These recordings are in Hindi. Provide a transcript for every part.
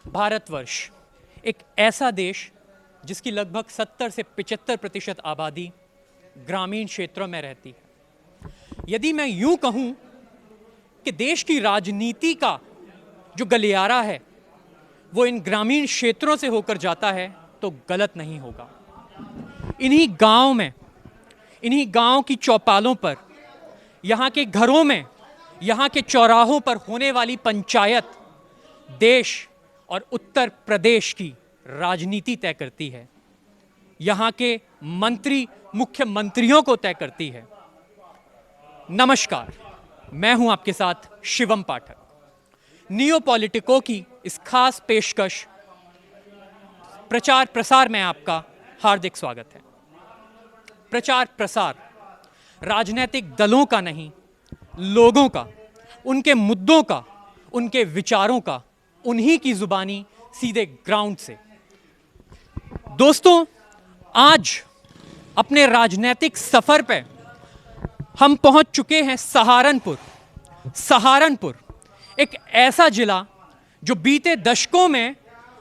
भारतवर्ष एक ऐसा देश जिसकी लगभग 70 से 75% आबादी ग्रामीण क्षेत्रों में रहती है। यदि मैं यूं कहूं कि देश की राजनीति का जो गलियारा है वो इन ग्रामीण क्षेत्रों से होकर जाता है तो गलत नहीं होगा। इन्हीं गांव में, इन्हीं गांव की चौपालों पर, यहाँ के घरों में, यहाँ के चौराहों पर होने वाली पंचायत देश और उत्तर प्रदेश की राजनीति तय करती है। यहाँ के मंत्री मुख्यमंत्रियों को तय करती है। नमस्कार, मैं हूं आपके साथ शिवम पाठक। नियो पॉलिटिको की इस खास पेशकश प्रचार प्रसार में आपका हार्दिक स्वागत है। प्रचार प्रसार राजनीतिक दलों का नहीं, लोगों का, उनके मुद्दों का, उनके विचारों का, उन्हीं की जुबानी सीधे ग्राउंड से। दोस्तों, आज अपने राजनीतिक सफर पे हम पहुंच चुके हैं सहारनपुर। सहारनपुर एक ऐसा जिला जो बीते दशकों में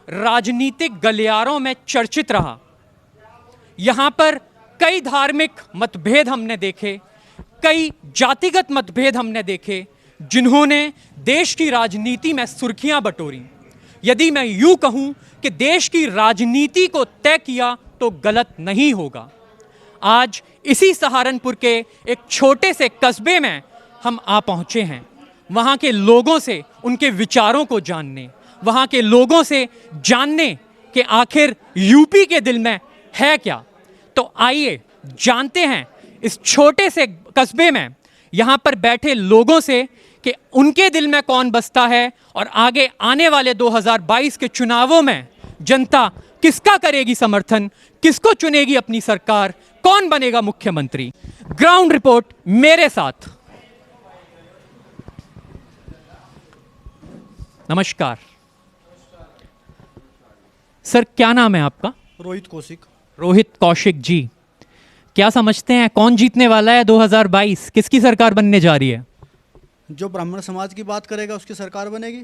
राजनीतिक गलियारों में चर्चित रहा। यहां पर कई धार्मिक मतभेद हमने देखे, कई जातिगत मतभेद हमने देखे, जिन्होंने देश की राजनीति में सुर्खियां बटोरी। यदि मैं यूं कहूं कि देश की राजनीति को तय किया तो गलत नहीं होगा। आज इसी सहारनपुर के एक छोटे से कस्बे में हम आ पहुंचे हैं, वहां के लोगों से उनके विचारों को जानने, वहां के लोगों से जानने कि आखिर यूपी के दिल में है क्या। तो आइए जानते हैं इस छोटे से कस्बे में यहां पर बैठे लोगों से कि उनके दिल में कौन बसता है और आगे आने वाले 2022 के चुनावों में जनता किसका करेगी समर्थन, किसको चुनेगी अपनी सरकार, कौन बनेगा मुख्यमंत्री। ग्राउंड रिपोर्ट मेरे साथ। नमस्कार सर, क्या नाम है आपका? रोहित कौशिक। रोहित कौशिक जी, क्या समझते हैं कौन जीतने वाला है 2022? किसकी सरकार बनने जा रही है? जो ब्राह्मण समाज की बात करेगा उसकी सरकार बनेगी।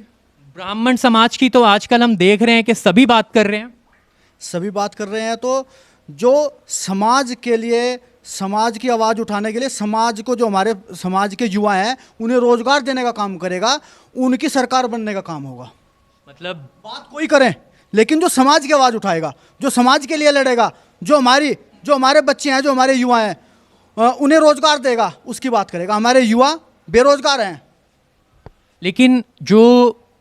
ब्राह्मण समाज की तो आजकल हम देख रहे हैं कि सभी बात कर रहे हैं। सभी बात कर रहे हैं, तो जो समाज के लिए, समाज की आवाज़ उठाने के लिए, समाज को, जो हमारे समाज के युवा हैं उन्हें रोजगार देने का काम करेगा, उनकी सरकार बनने का काम होगा। मतलब बात कोई करें, लेकिन जो समाज की आवाज़ उठाएगा, जो समाज के लिए लड़ेगा, जो हमारे बच्चे हैं, जो हमारे युवा हैं, उन्हें रोजगार देगा, उसकी बात करेगा। हमारे युवा बेरोजगार हैं। लेकिन जो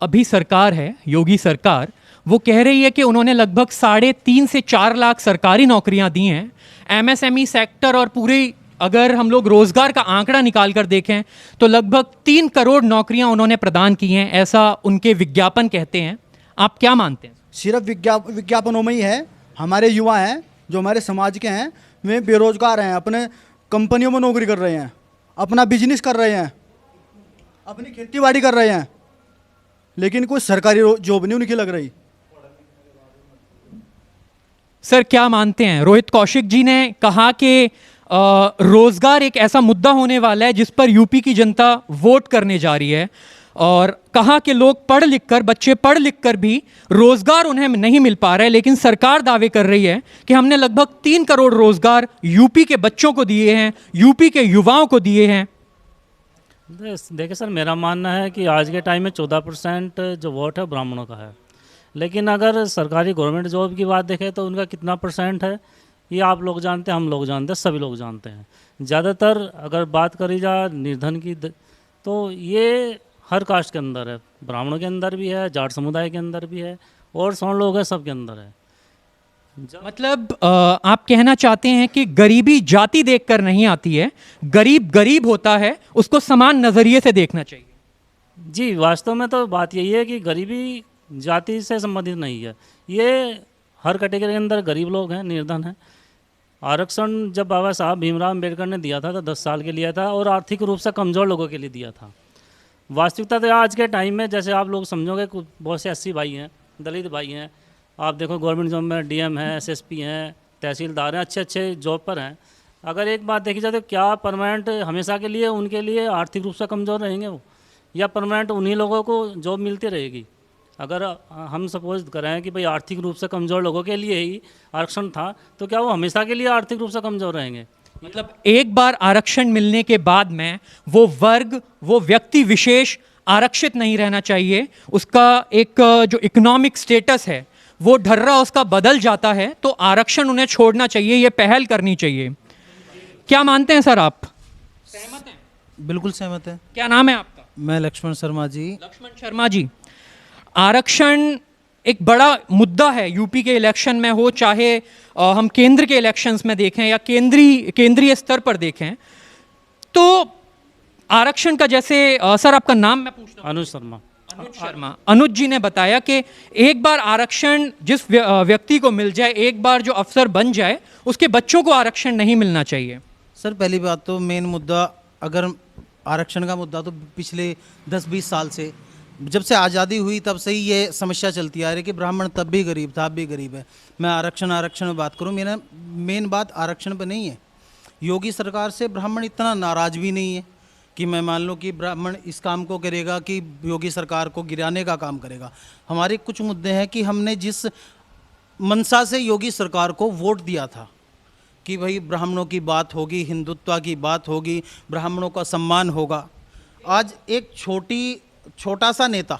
अभी सरकार है, योगी सरकार, वो कह रही है कि उन्होंने लगभग 3.5 से 4 लाख सरकारी नौकरियां दी हैं। एमएसएमई सेक्टर और पूरी, अगर हम लोग रोजगार का आंकड़ा निकाल कर देखें तो लगभग 3 करोड़ नौकरियां उन्होंने प्रदान की हैं, ऐसा उनके विज्ञापन कहते हैं। आप क्या मानते हैं? सिर्फ विज्ञापनों में ही है। हमारे युवा हैं, जो हमारे समाज के हैं, वे बेरोजगार हैं, अपने कंपनियों में नौकरी कर रहे हैं, अपना बिजनेस कर रहे हैं, अपनी खेती बाड़ी कर रहे हैं, लेकिन कोई सरकारी जॉब नहीं उनकी लग रही। सर, क्या मानते हैं? रोहित कौशिक जी ने कहा कि रोजगार एक ऐसा मुद्दा होने वाला है जिस पर यूपी की जनता वोट करने जा रही है, और कहा कि लोग पढ़ लिख कर, बच्चे पढ़ लिख कर भी रोजगार उन्हें नहीं मिल पा रहा है, लेकिन सरकार दावे कर रही है कि हमने लगभग 3 करोड़ रोजगार यूपी के बच्चों को दिए हैं, यूपी के युवाओं को दिए हैं। देखिए सर, मेरा मानना है कि आज के टाइम में 14% जो वोट है ब्राह्मणों का है, लेकिन अगर सरकारी गवर्नमेंट जॉब की बात देखें तो उनका कितना परसेंट है ये आप लोग जानते हैं, हम लोग जानते हैं, सभी लोग जानते हैं। ज़्यादातर अगर बात करी जाए निर्धन की तो ये हर कास्ट के अंदर है, ब्राह्मणों के अंदर भी है, जाट समुदाय के अंदर भी है, और सवर्ण लोग हैं, सबके अंदर है। मतलब आप कहना चाहते हैं कि गरीबी जाति देखकर नहीं आती है, गरीब गरीब होता है, उसको समान नज़रिए से देखना चाहिए। जी, वास्तव में तो बात यही है कि गरीबी जाति से संबंधित नहीं है, ये हर कैटेगरी के अंदर गरीब लोग हैं, निर्धन हैं। आरक्षण जब बाबा साहब भीमराव अम्बेडकर ने दिया था तो 10 साल के लिए था, और आर्थिक रूप से कमज़ोर लोगों के लिए दिया था। वास्तविकता तो आज के टाइम में, जैसे आप लोग समझोगे, बहुत से 80 भाई हैं, दलित भाई हैं, आप देखो गवर्नमेंट जॉब में डीएम हैं, एसएसपी हैं, तहसीलदार हैं, अच्छे अच्छे जॉब पर हैं। अगर एक बात देखी जाए तो क्या परमानेंट हमेशा के लिए उनके लिए आर्थिक रूप से कमज़ोर रहेंगे वो, या परमानेंट उन्हीं लोगों को जॉब मिलती रहेगी? अगर हम सपोज करें कि भाई आर्थिक रूप से कमज़ोर लोगों के लिए ही आरक्षण था, तो क्या वो हमेशा के लिए आर्थिक रूप से कमज़ोर रहेंगे? मतलब एक बार आरक्षण मिलने के बाद में वो वर्ग, वो व्यक्ति विशेष आरक्षित नहीं रहना चाहिए, उसका एक जो इकोनॉमिक स्टेटस है वो ढर्रा उसका बदल जाता है, तो आरक्षण उन्हें छोड़ना चाहिए, ये पहल करनी चाहिए। क्या मानते हैं सर आप? सहमत हैं? बिल्कुल सहमत है। क्या नाम है आपका? मैं लक्ष्मण शर्मा जी। लक्ष्मण शर्मा जी, आरक्षण एक बड़ा मुद्दा है यूपी के इलेक्शन में हो, चाहे हम केंद्र के इलेक्शंस में देखें या केंद्रीय स्तर पर देखें, तो आरक्षण का जैसे सर आपका नाम मैं पूछता हूं। अनुज शर्मा। अनुज शर्मा। अनुज जी ने बताया कि एक बार आरक्षण जिस व्यक्ति को मिल जाए, एक बार जो अफसर बन जाए, उसके बच्चों को आरक्षण नहीं मिलना चाहिए। सर पहली बात तो मेन मुद्दा, अगर आरक्षण का मुद्दा तो पिछले 10-20 साल से, जब से आज़ादी हुई तब से ही ये समस्या चलती आ रही है कि ब्राह्मण तब भी गरीब था, अब भी गरीब है। मैं आरक्षण में बात करूं, मेरा मेन बात आरक्षण पे नहीं है। योगी सरकार से ब्राह्मण इतना नाराज़ भी नहीं है कि मैं मान लो कि ब्राह्मण इस काम को करेगा कि योगी सरकार को गिराने का काम करेगा। हमारे कुछ मुद्दे हैं कि हमने जिस मनसा से योगी सरकार को वोट दिया था कि भाई ब्राह्मणों की बात होगी, हिंदुत्व की बात होगी, ब्राह्मणों का सम्मान होगा, आज एक छोटा सा नेता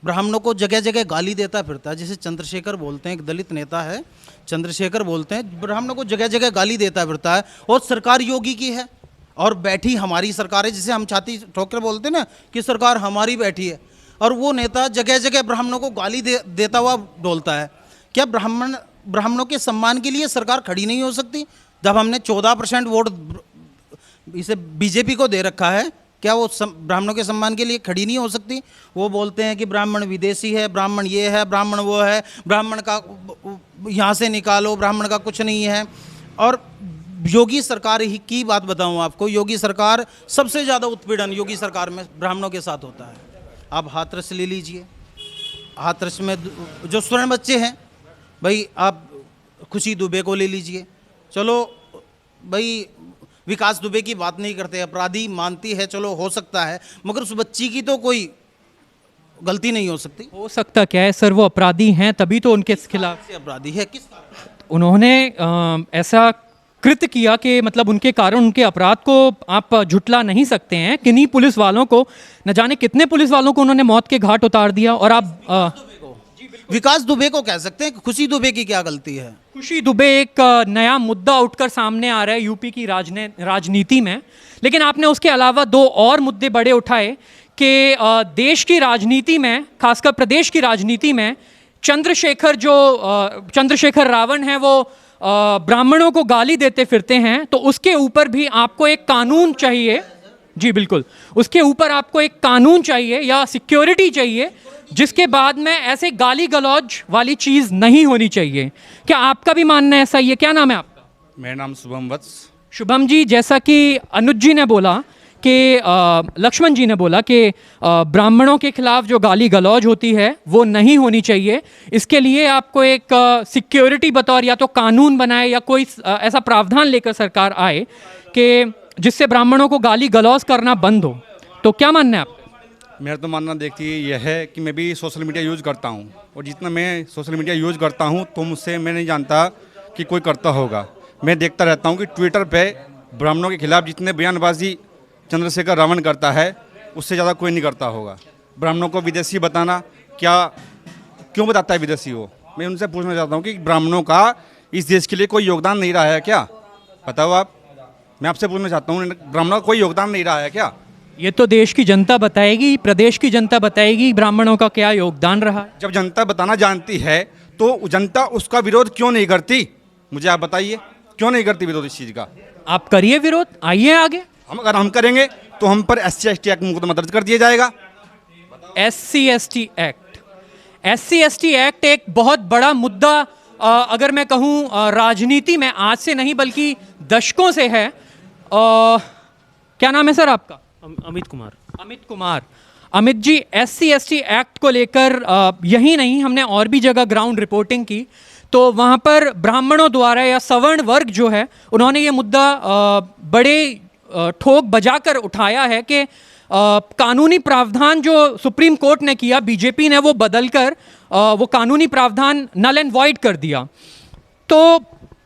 ब्राह्मणों को जगह जगह गाली देता फिरता है। जैसे चंद्रशेखर बोलते हैं, एक दलित नेता है, चंद्रशेखर बोलते हैं, ब्राह्मणों को जगह जगह गाली देता फिरता है, और सरकार योगी की है और बैठी हमारी सरकार है। जिसे हम छाती ठोक कर बोलते हैं ना कि सरकार हमारी बैठी है, और वो नेता जगह जगह ब्राह्मणों को गाली देता हुआ डोलता है। क्या ब्राह्मणों के सम्मान के लिए सरकार खड़ी नहीं हो सकती? जब हमने 14% वोट इसे बीजेपी को दे रखा है, क्या वो ब्राह्मणों के सम्मान के लिए खड़ी नहीं हो सकती? वो बोलते हैं कि ब्राह्मण विदेशी है, ब्राह्मण ये है, ब्राह्मण वो है, ब्राह्मण का यहाँ से निकालो, ब्राह्मण का कुछ नहीं है। और योगी सरकार ही की बात बताऊं आपको, योगी सरकार सबसे ज़्यादा उत्पीड़न योगी सरकार में ब्राह्मणों के साथ होता है। आप हाथरस ले लीजिए, हाथरस में जो स्वर्ण बच्चे हैं, भाई आप खुशी दुबे को ले लीजिए, चलो भाई विकास दुबे की बात नहीं करते, अपराधी मानती है, चलो हो सकता है, मगर उस बच्ची की तो कोई गलती नहीं हो सकती। हो सकता क्या है सर, वो अपराधी हैं तभी तो उनके खिलाफ अपराधी है किस उन्होंने ऐसा कृत्य किया कि मतलब उनके कारण उनके अपराध को आप झुटला नहीं सकते हैं। किन्हीं पुलिस वालों को, न जाने कितने पुलिस वालों को उन्होंने मौत के घाट उतार दिया। और आप विकास दुबे को कह सकते हैं, खुशी दुबे की क्या गलती है? खुशी दुबे एक नया मुद्दा उठकर सामने आ रहा है यूपी की राजनीति में, लेकिन आपने उसके अलावा दो और मुद्दे बड़े उठाए कि देश की राजनीति में, खासकर प्रदेश की राजनीति में, चंद्रशेखर रावण है, वो ब्राह्मणों को गाली देते फिरते हैं, तो उसके ऊपर भी आपको एक कानून चाहिए। जी बिल्कुल, उसके ऊपर आपको एक कानून चाहिए या सिक्योरिटी चाहिए, जिसके बाद में ऐसे गाली गलौज वाली चीज़ नहीं होनी चाहिए। क्या आपका भी मानना ऐसा ही है? क्या नाम है आपका? मेरा नाम शुभम वत्स। शुभम जी, जैसा कि अनुज जी ने बोला कि लक्ष्मण जी ने बोला कि ब्राह्मणों के खिलाफ जो गाली गलौज होती है वो नहीं होनी चाहिए, इसके लिए आपको एक सिक्योरिटी बतौर या तो कानून बनाए या कोई ऐसा प्रावधान लेकर सरकार आए कि जिससे ब्राह्मणों को गाली गलौज करना बंद हो। तो क्या मानना है आपका? मेरा तो मानना देखिए यह है कि मैं भी सोशल मीडिया यूज़ करता हूँ, और जितना मैं सोशल मीडिया यूज़ करता हूँ तो मुझसे मैं नहीं जानता कि कोई करता होगा। मैं देखता रहता हूँ कि ट्विटर पे ब्राह्मणों के खिलाफ जितने बयानबाजी चंद्रशेखर रावण करता है, उससे ज़्यादा कोई नहीं करता होगा। ब्राह्मणों को विदेशी बताना, क्यों बताता है विदेशी वो? मैं उनसे पूछना चाहता हूँ कि ब्राह्मणों का इस देश के लिए कोई योगदान नहीं रहा है क्या? बताओ आप, मैं आपसे पूछना चाहता हूँ, ब्राह्मणों का कोई योगदान नहीं रहा है क्या? ये तो देश की जनता बताएगी, प्रदेश की जनता बताएगी ब्राह्मणों का क्या योगदान रहा। जब जनता बताना जानती है तो जनता उसका विरोध क्यों नहीं करती? मुझे आप बताइए, क्यों नहीं करती विरोध इस चीज़ का? आप करिए विरोध, आइए आगे। अगर हम करेंगे तो हम पर SC ST एक्ट मुकदमा दर्ज कर दिया जाएगा। SC ST एक्ट एक बहुत बड़ा मुद्दा, अगर मैं कहूँ राजनीति में आज से नहीं बल्कि दशकों से है। क्या नाम है सर आपका? Amit Kumar. Amit Kumar. Amit ji, SC ST act को लेकर यही नहीं, हमने और भी जगह ग्राउंड रिपोर्टिंग की, तो वहाँ पर ब्राह्मणों द्वारा या सवर्ण वर्ग जो है, उन्होंने ये मुद्दा बड़े ठोक बजाकर उठाया है कि कानूनी प्रावधान जो सुप्रीम कोर्ट ने किया, बीजेपी ने वो बदलकर वो कानूनी प्रावधान नल एंड वॉइड कर दिया। तो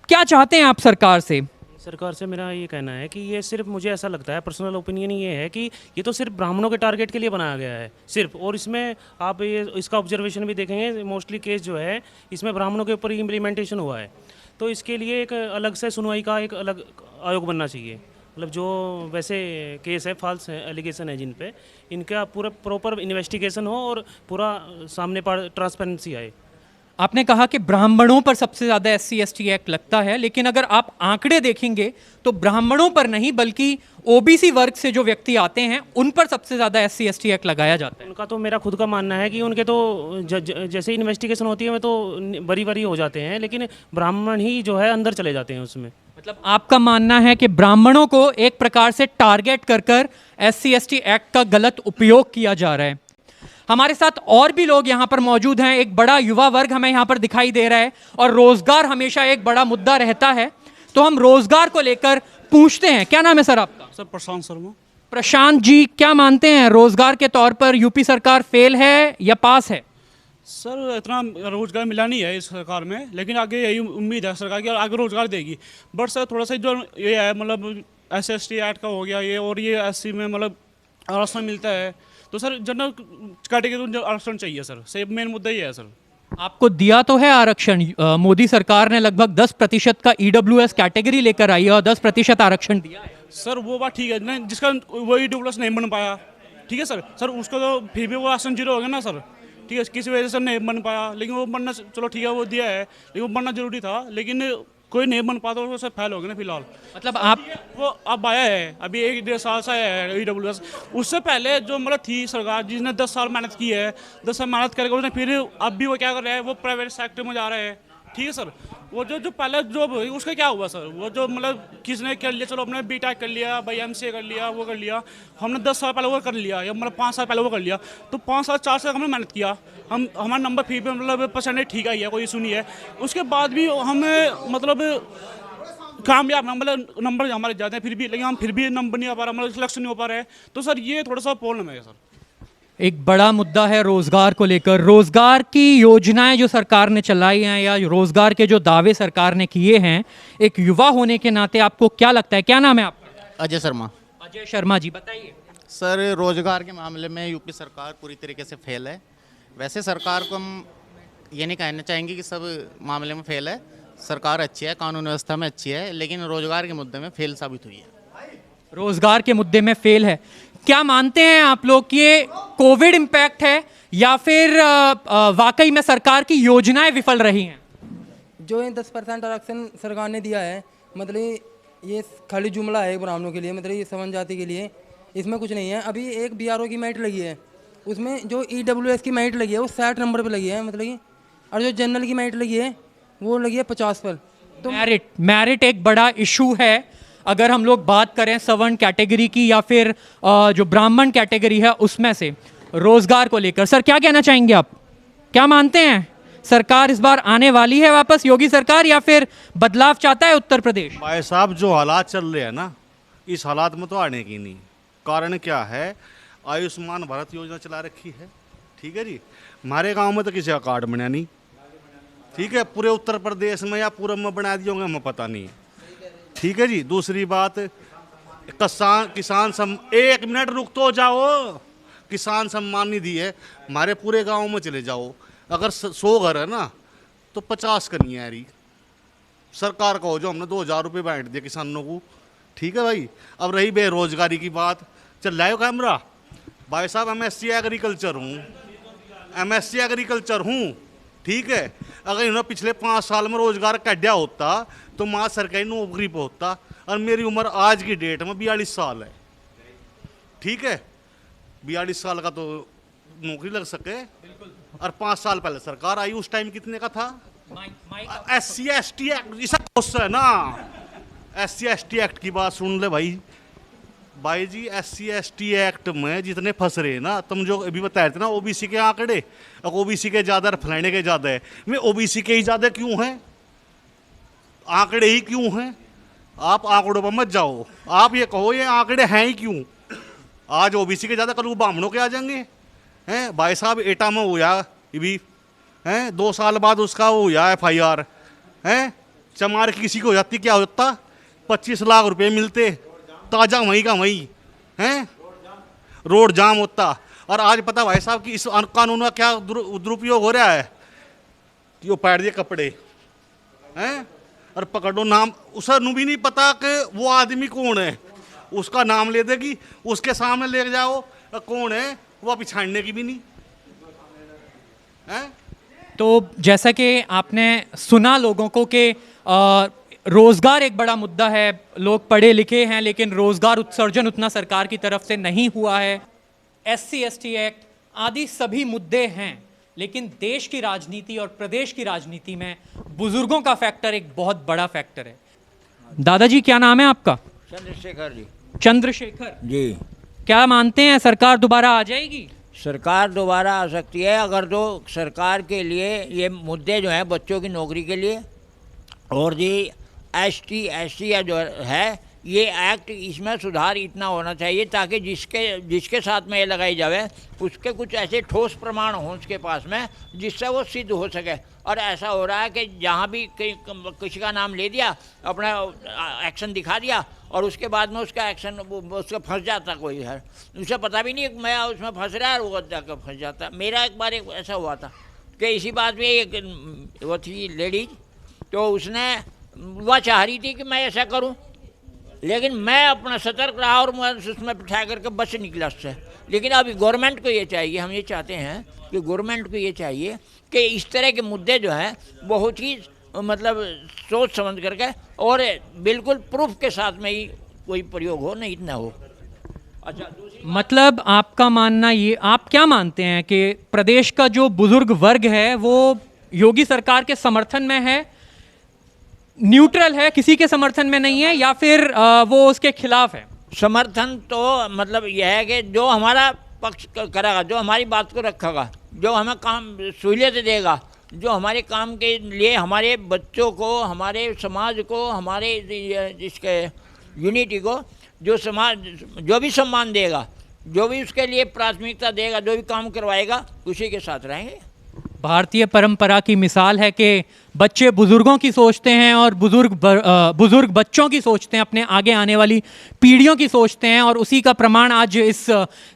क्या चाहते हैं आप सरकार से? सरकार से मेरा ये कहना है कि ये सिर्फ, मुझे ऐसा लगता है, पर्सनल ओपिनियन ये है कि ये तो सिर्फ ब्राह्मणों के टारगेट के लिए बनाया गया है सिर्फ। और इसमें आप ये इसका ऑब्जर्वेशन भी देखेंगे, मोस्टली केस जो है इसमें ब्राह्मणों के ऊपर ही इम्प्लीमेंटेशन हुआ है। तो इसके लिए एक अलग से सुनवाई का एक अलग आयोग बनना चाहिए। मतलब जो वैसे केस है, फॉल्स है, एलिगेशन है जिन पे, इनका पूरा प्रॉपर इन्वेस्टिगेशन हो और पूरा सामने पर ट्रांसपेरेंसी आए। आपने कहा कि ब्राह्मणों पर सबसे ज़्यादा SC/ST एक्ट लगता है, लेकिन अगर आप आंकड़े देखेंगे तो ब्राह्मणों पर नहीं बल्कि OBC वर्ग से जो व्यक्ति आते हैं उन पर सबसे ज़्यादा SC/ST एक्ट लगाया जाता है। उनका तो मेरा खुद का मानना है कि उनके तो जैसे इन्वेस्टिगेशन होती है वो तो बरी बरी हो जाते हैं, लेकिन ब्राह्मण ही जो है अंदर चले जाते हैं उसमें। मतलब आपका मानना है कि ब्राह्मणों को एक प्रकार से टारगेट कर कर SC/ST एक्ट का गलत उपयोग किया जा रहा है। हमारे साथ और भी लोग यहाँ पर मौजूद हैं। एक बड़ा युवा वर्ग हमें यहाँ पर दिखाई दे रहा है और रोजगार हमेशा एक बड़ा मुद्दा रहता है, तो हम रोजगार को लेकर पूछते हैं। क्या नाम है सर आपका? सर प्रशांत शर्मा। प्रशांत जी, क्या मानते हैं रोजगार के तौर पर यूपी सरकार फेल है या पास है? सर इतना रोजगार मिला नहीं है इस सरकार में, लेकिन आगे यही उम्मीद है सरकार की, और आगे रोजगार देगी। बट सर थोड़ा सा जो ये है, मतलब SC/ST एक्ट का हो गया ये, और ये SC में मतलब आरक्षण मिलता है, तो सर जनरल कैटेगरी को आरक्षण चाहिए सर। से मेन मुद्दा ये है सर। आपको दिया तो है आरक्षण, मोदी सरकार ने लगभग 10% का EWS कैटेगरी लेकर आई है और 10% आरक्षण दिया है। सर वो बात ठीक है, नहीं जिसका वो EWS नहीं बन पाया, ठीक है सर, सर उसको तो फिर भी वो आरक्षण 0 हो गया ना सर, ठीक है, किसी वजह से नहीं बन पाया, लेकिन वो बनना, चलो ठीक है वो दिया है, लेकिन वो बनना जरूरी था, लेकिन कोई नहीं बन पाता, वो सब फेल हो गए ना फिलहाल। मतलब आप वो अब आया है, अभी 1-1.5 साल से आया है EWS। उससे पहले जो मतलब थी सरकार जिसने 10 साल मेहनत की है, 10 साल मेहनत करके उसने फिर अब भी वो क्या कर रहा है, वो प्राइवेट सेक्टर में जा रहे हैं, ठीक है सर। वो जो पहले जॉब हुई उसका क्या हुआ सर, वो जो मतलब किसने कर लिया, चलो अपने BTech कर लिया भाई, MCA कर लिया, वो कर लिया, हमने 10 साल पहले वो कर लिया, या मतलब 5 साल पहले वो कर लिया, तो 5 साल 4 साल हमने मेहनत किया, हम हमारा नंबर फिर भी मतलब परसेंटेज ठीक आई है, कोई इशू नहीं है। उसके बाद भी हमें मतलब कामयाब मतलब नंबर हमारे ज़्यादा हैं फिर भी, लेकिन हम फिर भी नंबर नहीं आ पा रहा, मतलब सिलेक्शन नहीं हो पा रहा है, तो सर ये थोड़ा सा प्रॉब्लम है सर। एक बड़ा मुद्दा है रोजगार को लेकर। रोजगार की योजनाएं जो सरकार ने चलाई हैं या रोजगार के जो दावे सरकार ने किए हैं, एक युवा होने के नाते आपको क्या लगता है? क्या नाम है आपका? अजय शर्मा। अजय शर्मा जी, बताइए। सर रोजगार के मामले में यूपी सरकार पूरी तरीके से फेल है। वैसे सरकार को हम ये नहीं कहना चाहेंगे कि सब मामले में फेल है, सरकार अच्छी है, कानून व्यवस्था में अच्छी है, लेकिन रोजगार के मुद्दे में फेल साबित हुई है। रोजगार के मुद्दे में फेल है। क्या मानते हैं आप लोग कि ये कोविड इम्पैक्ट है या फिर वाकई में सरकार की योजनाएं विफल रही हैं? जो ये 10% आरक्षण सरकार ने दिया है, मतलब ये खाली जुमला है ब्राह्मणों के लिए, मतलब ये सवर्ण जाति के लिए, इसमें कुछ नहीं है। अभी एक BRO की मेरिट लगी है, उसमें जो EWS की मेरिट लगी है वो 60 नंबर पर लगी है, मतलब कि, और जो जनरल की मेरिट लगी है वो लगी है 50 पर। तो मेरिट एक बड़ा इशू है। अगर हम लोग बात करें सवर्ण कैटेगरी की या फिर जो ब्राह्मण कैटेगरी है उसमें से रोजगार को लेकर, सर क्या कहना चाहेंगे आप? क्या मानते हैं सरकार इस बार आने वाली है वापस योगी सरकार, या फिर बदलाव चाहता है उत्तर प्रदेश? भाई साहब जो हालात चल रहे हैं ना, इस हालात में तो आने की नहीं। कारण क्या है, आयुष्मान भारत योजना चला रखी है, ठीक है जी, हमारे गांव में तो किसी का कार्ड बना नहीं, ठीक है, पूरे उत्तर प्रदेश में या पूरब में बना दिए होंगे हमें पता नहीं है, ठीक है जी। दूसरी बात, किसान एक मिनट रुक तो जाओ, किसान सम्मान निधि है, हमारे पूरे गांव में चले जाओ, अगर 100 घर है ना तो 50 करनी है रही सरकार को, जो हमने 2000 रुपये बांट दिए किसानों को, ठीक है भाई। अब रही बेरोजगारी की बात, चल रहा है कैमरा, भाई साहब MSc एग्रीकल्चर हूँ, ठीक है। अगर इन्होंने पिछले 5 साल में रोजगार काटा होता तो माँ सरकारी नौकरी पर होता, और मेरी उम्र आज की डेट में 42 साल है, ठीक है, 42 साल का तो नौकरी लग सके। और 5 साल पहले सरकार आई, उस टाइम कितने का था? SC/ST एक्ट, इसका क्वेश्चन है ना, SC/ST एक्ट की बात सुन ले भाई जी। SC/ST एक्ट में जितने फंस रहे हैं ना, तुम जो अभी बता रहे थे ना OBC के आंकड़े, अब OBC के ज़्यादा फलाने के ज़्यादा है, मैं OBC के ही ज़्यादा क्यों हैं, आंकड़े ही क्यों हैं? आप आंकड़ों पर मत जाओ, आप ये कहो ये आंकड़े हैं ही क्यों, आज ओबीसी के ज़्यादा, कल वो ब्राह्मणों के आ जाएंगे। हैं भाई साहब, एटा में हुआ ये भी, हैं 2 साल बाद उसका वो हुआ FIR, हैं चमार की किसी को हो जाती, क्या होता, 25 लाख रुपए मिलते ताज़ा वहीं का वहीं, हैं रोड जाम होता। और आज पता भाई साहब कि इस कानून का क्या दुरुपयोग हो रहा है कि वो पैर दिए कपड़े हैं और पकड़ो नाम, उसे भी नहीं पता कि वो आदमी कौन है, उसका नाम ले देगी, उसके सामने ले जाओ कौन है, वो पिछाड़ने की भी नहीं है। तो जैसा कि आपने सुना लोगों को कि रोज़गार एक बड़ा मुद्दा है, लोग पढ़े लिखे हैं लेकिन रोज़गार उत्सर्जन उतना सरकार की तरफ से नहीं हुआ है, SC/ST एक्ट आदि सभी मुद्दे हैं, लेकिन देश की राजनीति और प्रदेश की राजनीति में बुजुर्गों का फैक्टर एक बहुत बड़ा फैक्टर है। दादाजी क्या नाम है आपका? चंद्रशेखर जी। चंद्रशेखर जी। क्या मानते हैं सरकार दोबारा आ जाएगी? सरकार दोबारा आ सकती है अगर जो सरकार के लिए ये मुद्दे जो हैं बच्चों की नौकरी के लिए और जी ST/ST या जो है ये एक्ट, इसमें सुधार इतना होना चाहिए ताकि जिसके साथ में ये लगाई जाए उसके कुछ ऐसे ठोस प्रमाण हों उसके पास में जिससे वो सिद्ध हो सके। और ऐसा हो रहा है कि जहाँ भी किसी का नाम ले दिया, अपना एक्शन दिखा दिया और उसके बाद में उसका एक्शन उसका फंस जाता कोई है, उसे पता भी नहीं मैं उसमें फंस रहा है, वो जाकर फंस जाता। मेरा एक बार ऐसा हुआ था कि इसी बात में एक वो थी लेडीज, तो उसने वह चाह रही थी कि मैं ऐसा करूं, लेकिन मैं अपना सतर्क रहा और मैं उसमें बिठा करके बच निकला उससे। लेकिन अभी गवर्नमेंट को ये चाहिए, हम ये चाहते हैं कि गवर्नमेंट को ये चाहिए कि इस तरह के मुद्दे जो हैं बहुत ही मतलब सोच समझ करके और बिल्कुल प्रूफ के साथ में ही कोई प्रयोग हो, नहीं इतना हो। अच्छा, मतलब आपका मानना ये, आप क्या मानते हैं कि प्रदेश का जो बुजुर्ग वर्ग है वो योगी सरकार के समर्थन में है, न्यूट्रल है, किसी के समर्थन में नहीं है, या फिर वो उसके खिलाफ है? समर्थन तो मतलब यह है कि जो हमारा पक्ष करेगा, जो हमारी बात को रखेगा, जो हमें काम सहूलियत देगा, जो हमारे काम के लिए हमारे बच्चों को, हमारे समाज को, हमारे इसके यूनिटी को जो समाज जो भी सम्मान देगा, जो भी उसके लिए प्राथमिकता देगा, जो भी काम करवाएगा, उसी के साथ रहेंगे। भारतीय परंपरा की मिसाल है कि बच्चे बुजुर्गों की सोचते हैं और बुजुर्ग बच्चों की सोचते हैं, अपने आगे आने वाली पीढ़ियों की सोचते हैं, और उसी का प्रमाण आज इस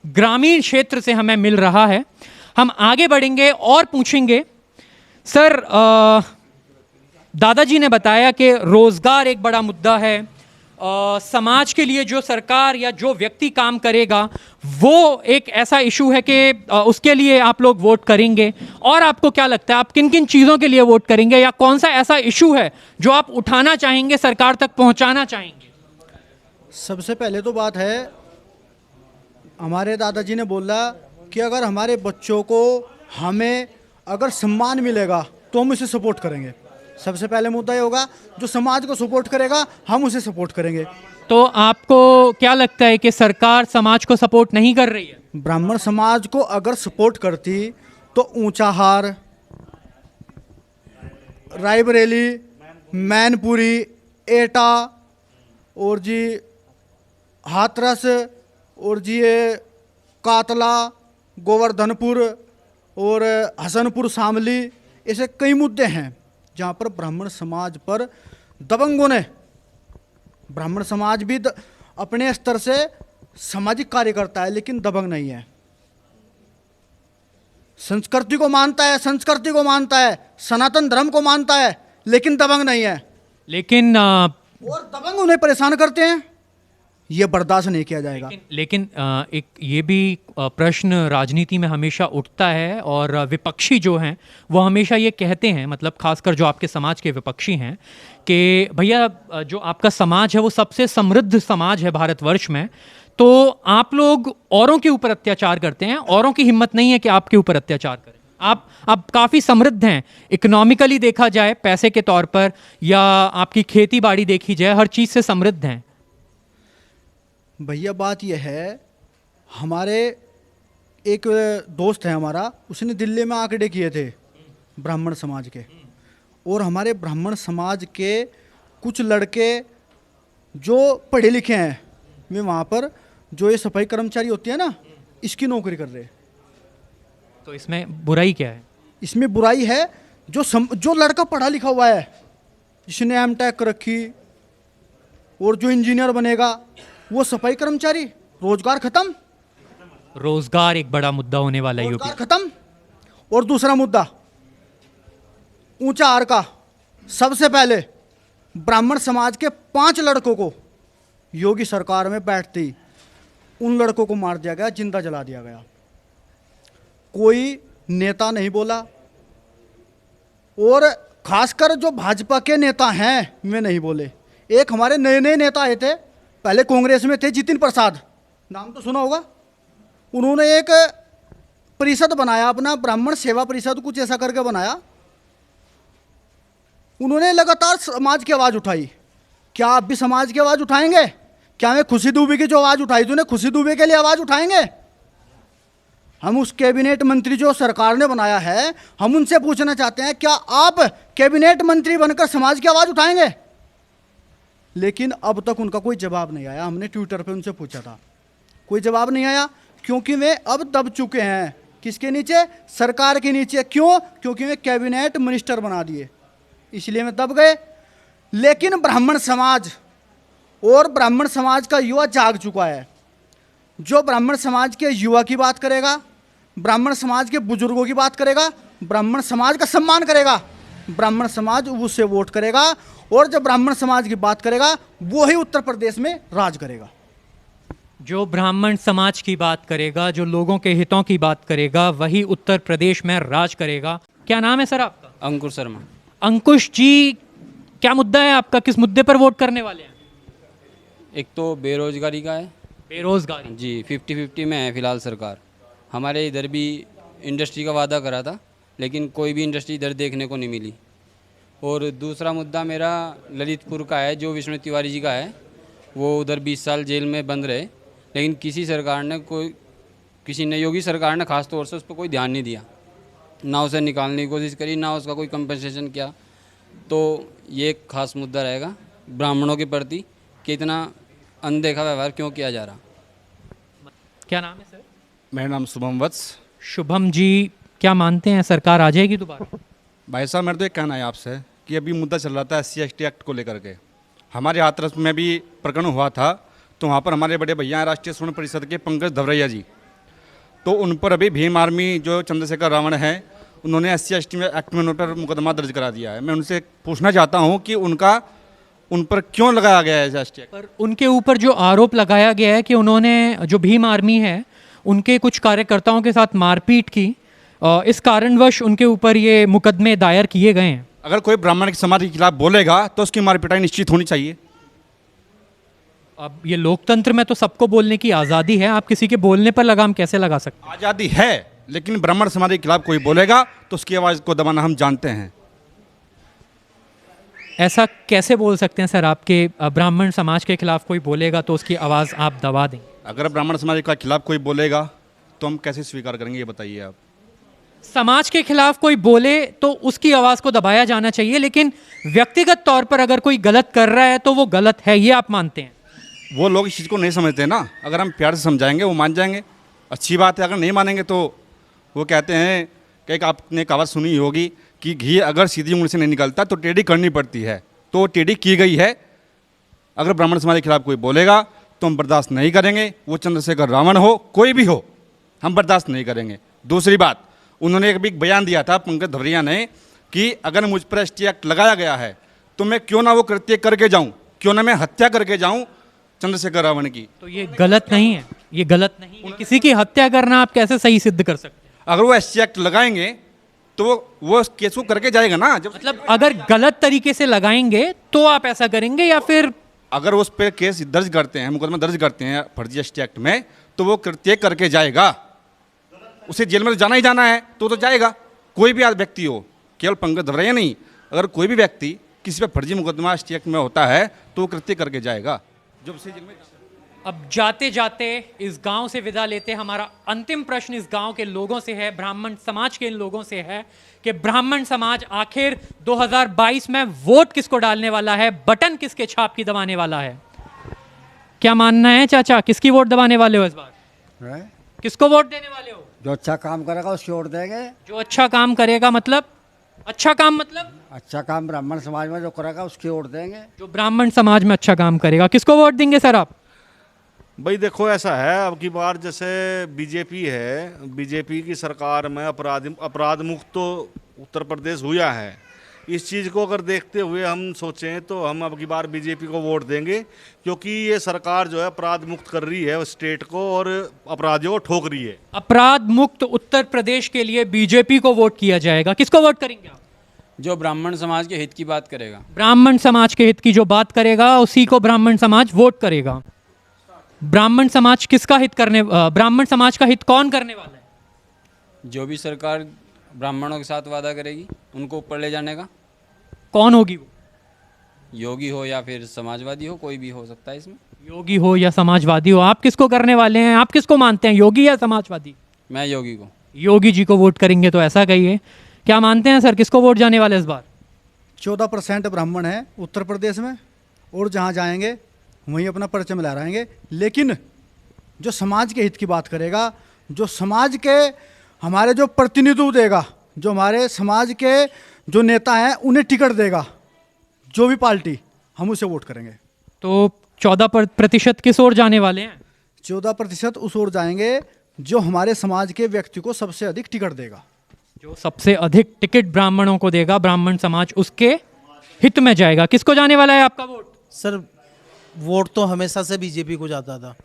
ग्रामीण क्षेत्र से हमें मिल रहा है। हम आगे बढ़ेंगे और पूछेंगे, सर दादाजी ने बताया कि रोज़गार एक बड़ा मुद्दा है, समाज के लिए जो सरकार या जो व्यक्ति काम करेगा वो एक ऐसा इशू है कि उसके लिए आप लोग वोट करेंगे। और आपको क्या लगता है आप किन किन चीज़ों के लिए वोट करेंगे, या कौन सा ऐसा इशू है जो आप उठाना चाहेंगे, सरकार तक पहुंचाना चाहेंगे? सबसे पहले तो बात है, हमारे दादाजी ने बोला कि अगर हमारे बच्चों को हमें अगर सम्मान मिलेगा तो हम उसे सपोर्ट करेंगे। सबसे पहले मुद्दा ये होगा, जो समाज को सपोर्ट करेगा हम उसे सपोर्ट करेंगे। तो आपको क्या लगता है कि सरकार समाज को सपोर्ट नहीं कर रही है? ब्राह्मण समाज को अगर सपोर्ट करती तो ऊंचाहार, रायबरेली, मैनपुरी, एटा और जी हाथरस और जी कातला, गोवर्धनपुर और हसनपुर शामली, ऐसे कई मुद्दे हैं जहाँ पर ब्राह्मण समाज पर दबंगों ने, ब्राह्मण समाज भी अपने स्तर से सामाजिक कार्य करता है लेकिन दबंग नहीं है, संस्कृति को मानता है, संस्कृति को मानता है, सनातन धर्म को मानता है, लेकिन दबंग नहीं है। लेकिन और दबंग उन्हें परेशान करते हैं, ये बर्दाश्त नहीं किया जाएगा। लेकिन एक ये भी प्रश्न राजनीति में हमेशा उठता है, और विपक्षी जो हैं वो हमेशा ये कहते हैं, मतलब खासकर जो आपके समाज के विपक्षी हैं, कि भैया जो आपका समाज है वो सबसे समृद्ध समाज है भारतवर्ष में, तो आप लोग औरों के ऊपर अत्याचार करते हैं, औरों की हिम्मत नहीं है कि आपके ऊपर अत्याचार करें। आप काफ़ी समृद्ध हैं, इकोनॉमिकली देखा जाए, पैसे के तौर पर, या आपकी खेती बाड़ी देखी जाए, हर चीज़ से समृद्ध हैं। भैया बात यह है, हमारे एक दोस्त है हमारा, उसने दिल्ली में आंकड़े किए थे ब्राह्मण समाज के, और हमारे ब्राह्मण समाज के कुछ लड़के जो पढ़े लिखे हैं वे वहाँ पर जो ये सफाई कर्मचारी होती है ना, इसकी नौकरी कर रहे हैं। तो इसमें बुराई क्या है? इसमें बुराई है जो लड़का पढ़ा लिखा हुआ है, जिसने एम टेक रखी और जो इंजीनियर बनेगा, वो सफाई कर्मचारी, रोजगार खत्म। रोजगार एक बड़ा मुद्दा होने वाला है यूपी। रोजगार खत्म। और दूसरा मुद्दा ऊंचा आर का, सबसे पहले ब्राह्मण समाज के 5 लड़कों को योगी सरकार में बैठते ही उन लड़कों को मार दिया गया, जिंदा जला दिया गया। कोई नेता नहीं बोला, और खासकर जो भाजपा के नेता हैं वे नहीं बोले। एक हमारे नए नए नेता आए थे, पहले कांग्रेस में थे, जितिन प्रसाद, नाम तो सुना होगा। उन्होंने एक परिषद बनाया अपना, ब्राह्मण सेवा परिषद कुछ ऐसा करके बनाया। उन्होंने लगातार समाज की आवाज़ उठाई। क्या आप भी समाज की आवाज़ उठाएंगे? क्या मैं खुशी दुबे की जो आवाज़ उठाई थी, उन्हें खुशी दुबे के लिए आवाज़ उठाएंगे? हम उस कैबिनेट मंत्री जो सरकार ने बनाया है, हम उनसे पूछना चाहते हैं, क्या आप कैबिनेट मंत्री बनकर समाज की आवाज़ उठाएंगे? लेकिन अब तक उनका कोई जवाब नहीं आया। हमने ट्विटर पे उनसे पूछा था, कोई जवाब नहीं आया, क्योंकि वे अब दब चुके हैं। किसके नीचे? सरकार के नीचे। क्यों? क्योंकि वे कैबिनेट मिनिस्टर बना दिए, इसलिए वे दब गए। लेकिन ब्राह्मण समाज और ब्राह्मण समाज का युवा जाग चुका है। जो ब्राह्मण समाज के युवा की बात करेगा, ब्राह्मण समाज के बुजुर्गों की बात करेगा, ब्राह्मण समाज का सम्मान करेगा, ब्राह्मण समाज उससे वोट करेगा, और जब ब्राह्मण समाज की बात करेगा वो ही उत्तर प्रदेश में राज करेगा। जो ब्राह्मण समाज की बात करेगा, जो लोगों के हितों की बात करेगा, वही उत्तर प्रदेश में राज करेगा। क्या नाम है सर आपका? अंकुर शर्मा। अंकुश जी, क्या मुद्दा है आपका? किस मुद्दे पर वोट करने वाले हैं? एक तो बेरोजगारी का है। बेरोजगारी जी, 50-50 में है फिलहाल सरकार। हमारे इधर भी इंडस्ट्री का वादा करा था, लेकिन कोई भी इंडस्ट्री इधर देखने को नहीं मिली। और दूसरा मुद्दा मेरा ललितपुर का है, जो विष्णु तिवारी जी का है। वो उधर 20 साल जेल में बंद रहे, लेकिन किसी ने योगी सरकार ने खास तौर से उस पर कोई ध्यान नहीं दिया, ना उसे निकालने की कोशिश करी, ना उसका कोई कंपनसेशन किया। तो ये एक खास मुद्दा रहेगा ब्राह्मणों के प्रति कि इतना अनदेखा व्यवहार क्यों किया जा रहा। क्या नाम है सर? मेरा नाम शुभम वत्स। शुभम जी, क्या मानते हैं सरकार आ जाएगी दोबारा? भाई साहब, मेरा तो एक कहना है आपसे कि अभी मुद्दा चल रहा था SC/ST एक्ट को लेकर के। हमारे हाथरस में भी प्रकरण हुआ था, तो वहाँ पर हमारे बड़े भैया हैं राष्ट्रीय स्वर्ण परिषद के पंकज धवरैया जी, तो उन पर अभी भीम आर्मी जो चंद्रशेखर रावण है, उन्होंने SC/ST एक्ट में उन पर मुकदमा दर्ज करा दिया है। मैं उनसे पूछना चाहता हूँ कि उन पर क्यों लगाया गया है SC एक्ट? पर उनके ऊपर जो आरोप लगाया गया है कि उन्होंने, जो भीम आर्मी है, उनके कुछ कार्यकर्ताओं के साथ मारपीट की, इस कारणवश उनके ऊपर ये मुकदमे दायर किए गए हैं। अगर कोई ब्राह्मण के समाज के खिलाफ बोलेगा तो उसकी मार पिटाई निश्चित होनी चाहिए। अब ये लोकतंत्र में तो सबको बोलने की आज़ादी है, आप किसी के बोलने पर लगाम कैसे लगा सकते हैं? आज़ादी है, लेकिन ब्राह्मण समाज के खिलाफ कोई बोलेगा तो उसकी आवाज़ को दबाना हम जानते हैं। ऐसा कैसे बोल सकते हैं सर आपके ब्राह्मण समाज के खिलाफ कोई बोलेगा तो उसकी आवाज़ आप दबा दें? अगर ब्राह्मण समाज के खिलाफ कोई बोलेगा तो हम कैसे स्वीकार करेंगे, ये बताइए आप। समाज के खिलाफ कोई बोले तो उसकी आवाज़ को दबाया जाना चाहिए, लेकिन व्यक्तिगत तौर पर अगर कोई गलत कर रहा है तो वो गलत है, ये आप मानते हैं? वो लोग इस चीज़ को नहीं समझते ना। अगर हम प्यार से समझाएंगे वो मान जाएंगे, अच्छी बात है। अगर नहीं मानेंगे तो वो कहते हैं कि एक आपने कहावत सुनी होगी कि घी अगर सीधी उंगली से नहीं निकलता तो टेढ़ी करनी पड़ती है, तो वो टेढ़ी की गई है। अगर ब्राह्मण समाज के खिलाफ कोई बोलेगा तो हम बर्दाश्त नहीं करेंगे, वो चंद्रशेखर रावण हो, कोई भी हो, हम बर्दाश्त नहीं करेंगे। दूसरी बात, उन्होंने एक भी बयान दिया था पंकज धवरिया ने कि अगर मुझ पर ST एक्ट लगाया गया है तो मैं क्यों ना वो कृत्य करके जाऊं, क्यों ना मैं हत्या करके जाऊं चंद्रशेखर रावण की। तो ये गलत नहीं है, ये गलत नहीं है। किसी की हत्या करना आप कैसे सही सिद्ध कर सकते हैं? अगर वो SC एक्ट लगाएंगे तो वो केस को करके जाएगा ना। जब मतलब अगर गलत तरीके से लगाएंगे तो आप ऐसा करेंगे, या फिर अगर उस पर केस दर्ज करते हैं, मुकदमा दर्ज करते हैं फर्जी ST एक्ट में, तो वो कृत्य करके जाएगा, उसे जेल में तो जाना ही जाना है, तो जाएगा। कोई भी व्यक्ति हो, केवल पंकज धवरैया नहीं, अगर कोई भी व्यक्ति किसी पर फर्जी मुकदमा ST एक्ट में होता है तो वो कृत्य करके जाएगा, जब से जेल में। अब जाते जाते इस गांव से विदा लेते, हमारा अंतिम प्रश्न इस गांव के लोगों से है, ब्राह्मण समाज के इन लोगों से है कि ब्राह्मण समाज आखिर 2022 में वोट किसको डालने वाला है, बटन किसके छाप की दबाने वाला है? क्या मानना है चाचा, किसकी वोट दबाने वाले हो इस बार? है? किसको वोट देने वाले हो? जो अच्छा काम करेगा उसकी वोट देंगे। जो अच्छा काम करेगा मतलब? अच्छा काम मतलब? अच्छा काम ब्राह्मण समाज में जो करेगा उसकी वोट देंगे। जो ब्राह्मण समाज में अच्छा काम करेगा, किसको वोट देंगे सर आप? भाई देखो ऐसा है, अब की बार जैसे बीजेपी है, बीजेपी की सरकार में अपराध मुक्त तो उत्तर प्रदेश हुआ है। इस चीज़ को अगर देखते हुए हम सोचें तो हम अब की बार बीजेपी को वोट देंगे, क्योंकि ये सरकार जो है अपराध मुक्त कर रही है स्टेट को और अपराधियों को ठोक रही है। अपराध मुक्त उत्तर प्रदेश के लिए बीजेपी को वोट किया जाएगा। किसको वोट करेंगे आप? जो ब्राह्मण समाज के हित की बात करेगा। ब्राह्मण समाज के हित की जो बात करेगा उसी को ब्राह्मण समाज वोट करेगा। ब्राह्मण समाज किसका हित ब्राह्मण समाज का हित कौन करने वाला है? जो भी सरकार ब्राह्मणों के साथ वादा करेगी उनको ऊपर ले जाने का। कौन होगी वो? योगी हो या फिर समाजवादी हो, कोई भी हो सकता है इसमें। योगी हो या समाजवादी हो, आप किसको करने वाले हैं? आप किसको मानते हैं, योगी या समाजवादी? मैं योगी को। योगी जी को वोट करेंगे तो ऐसा कहिए। क्या मानते हैं सर, किसको वोट जाने वाले इस बार? 14% ब्राह्मण है उत्तर प्रदेश में, और जहाँ जाएंगे वहीं अपना परचम लहराएंगे। लेकिन जो समाज के हित की बात करेगा, जो समाज के हमारे जो प्रतिनिधित्व देगा, जो हमारे समाज के जो नेता हैं उन्हें टिकट देगा, जो भी पार्टी, हम उसे वोट करेंगे। तो 14% किस ओर जाने वाले हैं? 14% उस ओर जाएंगे जो हमारे समाज के व्यक्ति को सबसे अधिक टिकट देगा। जो सबसे अधिक टिकट ब्राह्मणों को देगा, ब्राह्मण समाज उसके हित में जाएगा। किसको जाने वाला है आपका वोट? सर वोट तो हमेशा से बीजेपी को जाता था,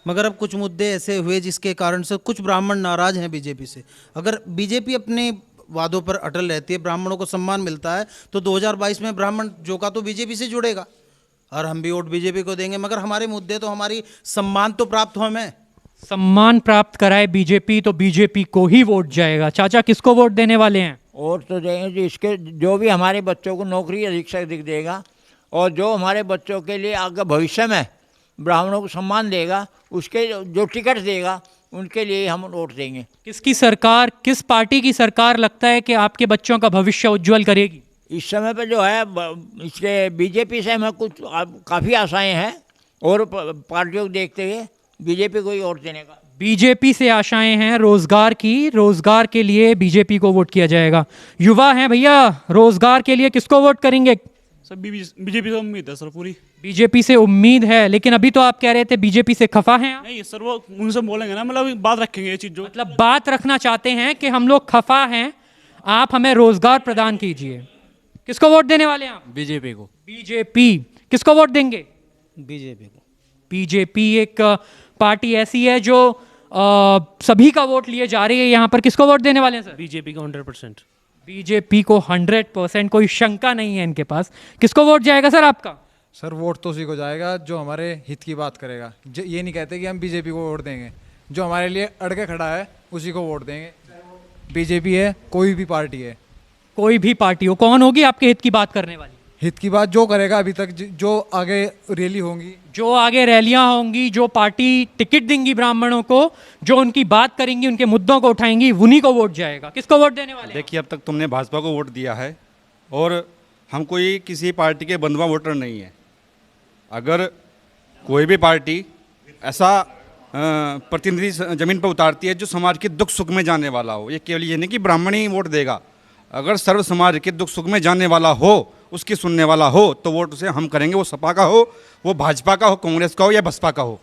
मगर अब कुछ मुद्दे ऐसे हुए जिसके कारण से कुछ ब्राह्मण नाराज हैं बीजेपी से। अगर बीजेपी अपने वादों पर अटल रहती है, ब्राह्मणों को सम्मान मिलता है, तो 2022 में ब्राह्मण जो का तो बीजेपी से जुड़ेगा और हम भी वोट बीजेपी को देंगे। मगर हमारे मुद्दे तो, हमारी सम्मान तो प्राप्त हो, हमें सम्मान प्राप्त कराए बीजेपी तो बीजेपी को ही वोट जाएगा। चाचा किसको वोट देने वाले हैं? और तो देंगे जिसके जो भी हमारे बच्चों को नौकरी अधिक से अधिक देगा और जो हमारे बच्चों के लिए आगे भविष्य में ब्राह्मणों को सम्मान देगा, उसके जो टिकट देगा उनके लिए हम वोट देंगे। किसकी सरकार, किस पार्टी की सरकार लगता है कि आपके बच्चों का भविष्य उज्जवल करेगी? इस समय पे जो है इसके बीजेपी से हमें कुछ काफ़ी आशाएं हैं और पार्टियों को देखते हुए बीजेपी को ही वोट देने का। बीजेपी से आशाएं हैं रोजगार की, रोजगार के लिए बीजेपी को वोट किया जाएगा। युवा हैं भैया, रोजगार के लिए किसको वोट करेंगे? सर बीजेपी से उम्मीद है सर पूरी। बीजेपी से उम्मीद है, लेकिन अभी तो आप कह रहे थे बीजेपी से खफा हैं आप? नहीं सर, वो उनसे बोलेंगे ना, मतलब बात रखेंगे ये चीज़ जो मतलब बात रखना चाहते हैं कि हम लोग खफा हैं, आप हमें रोजगार प्रदान कीजिए। किसको वोट देने वाले हैं आप? बीजेपी को। बीजेपी। किसको वोट देंगे? बीजेपी को। बीजेपी एक पार्टी ऐसी है जो सभी का वोट लिए जा रही है यहाँ पर। किसको वोट देने वाले हैं सर? बीजेपी को 100%। बीजेपी को 100%, कोई शंका नहीं है इनके पास। किसको वोट जाएगा सर आपका? सर वोट तो उसी को जाएगा जो हमारे हित की बात करेगा। ये नहीं कहते कि हम बीजेपी को वोट देंगे, जो हमारे लिए अड़ के खड़ा है उसी को वोट देंगे। बीजेपी है, कोई भी पार्टी है, कोई भी पार्टी हो, कौन होगी आपके हित की बात करने वाली? हित की बात जो करेगा, अभी तक जो आगे रैली होंगी, जो आगे रैलियां होंगी, जो पार्टी टिकट देंगी ब्राह्मणों को, जो उनकी बात करेंगी, उनके मुद्दों को उठाएंगी, उन्हीं को वोट जाएगा। किसको वोट देने वाले? देखिए, अब तक तुमने भाजपा को वोट दिया है और हम कोई किसी पार्टी के बंधुआ वोटर नहीं है। अगर कोई भी पार्टी ऐसा प्रतिनिधि जमीन पर उतारती है जो समाज के दुख सुख में जाने वाला हो, ये केवल ये नहीं कि ब्राह्मण ही वोट देगा, अगर सर्व समाज के दुख सुख में जाने वाला हो, उसकी सुनने वाला हो, तो वोट उसे हम करेंगे। वो सपा का हो, वो भाजपा का हो, कांग्रेस का हो या बसपा का हो।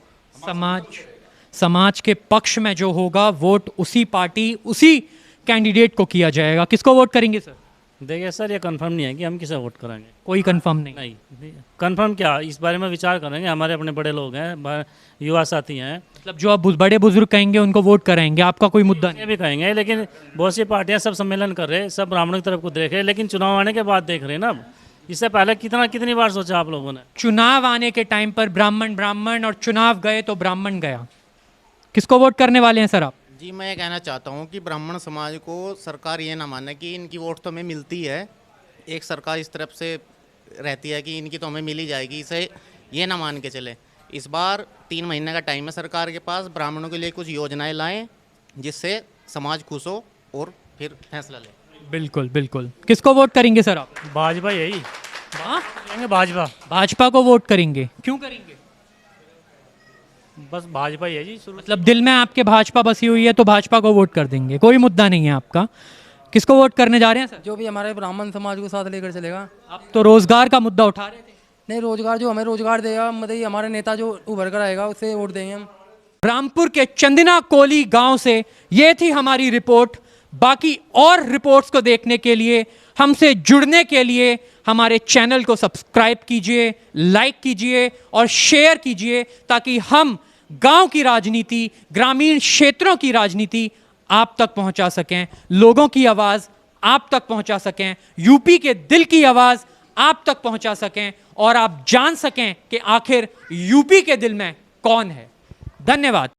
समाज के पक्ष में जो होगा वोट उसी पार्टी, उसी कैंडिडेट को किया जाएगा। किसको वोट करेंगे सर? देखिए सर, ये कंफर्म नहीं है कि हम किसे वोट कराएंगे। कोई कंफर्म नहीं? नहीं कंफर्म क्या, इस बारे में विचार करेंगे। हमारे अपने बड़े लोग हैं, युवा साथी हैं, मतलब जो आप बड़े बुजुर्ग कहेंगे उनको वोट कराएंगे, आपका कोई मुद्दा नहीं? ये भी कहेंगे, लेकिन बहुत सी पार्टियां सब सम्मेलन कर रहे हैं, सब ब्राह्मणों की तरफ को देख रहे हैं, लेकिन चुनाव आने के बाद देख रहे हैं ना। अब इससे पहले कितनी बार सोचा आप लोगों ने? चुनाव आने के टाइम पर ब्राह्मण और चुनाव गए तो ब्राह्मण गया। किसको वोट करने वाले हैं सर आप? जी, मैं ये कहना चाहता हूँ कि ब्राह्मण समाज को सरकार ये ना माने कि इनकी वोट तो हमें मिलती है, एक सरकार इस तरफ से रहती है कि इनकी तो हमें मिल ही जाएगी, इसे ये ना मान के चले। इस बार 3 महीने का टाइम है सरकार के पास, ब्राह्मणों के लिए कुछ योजनाएं लाएं जिससे समाज खुश हो और फिर फैसला ले। बिल्कुल बिल्कुल। किसको वोट करेंगे सर आप? भाजपा यही भाजपा। भाजपा को वोट करेंगे। क्यों करेंगे? बस भाजपा ही है जी शुरू। मतलब दिल में आपके भाजपा बसी हुई है तो भाजपा को वोट कर देंगे, कोई मुद्दा नहीं है आपका। किसको वोट करने जा रहे हैं सर? जो भी हमारे ब्राह्मण समाज को साथ लेकर चलेगा। आप तो रोजगार का मुद्दा उठा रहे थे। नहीं, रोजगार जो हमें रोजगार देगा, मतलब ये हमारे नेता जो उभर कर आएगा उससे वोट देंगे हम। रामपुर के चंदना कोली गांव से ये थी हमारी रिपोर्ट। बाकी और रिपोर्ट्स को देखने के लिए, हमसे जुड़ने के लिए हमारे चैनल को सब्सक्राइब कीजिए, लाइक कीजिए और शेयर कीजिए, ताकि हम गांव की राजनीति, ग्रामीण क्षेत्रों की राजनीति आप तक पहुंचा सकें, लोगों की आवाज़ आप तक पहुंचा सकें, यूपी के दिल की आवाज़ आप तक पहुंचा सकें और आप जान सकें कि आखिर यूपी के दिल में कौन है। धन्यवाद।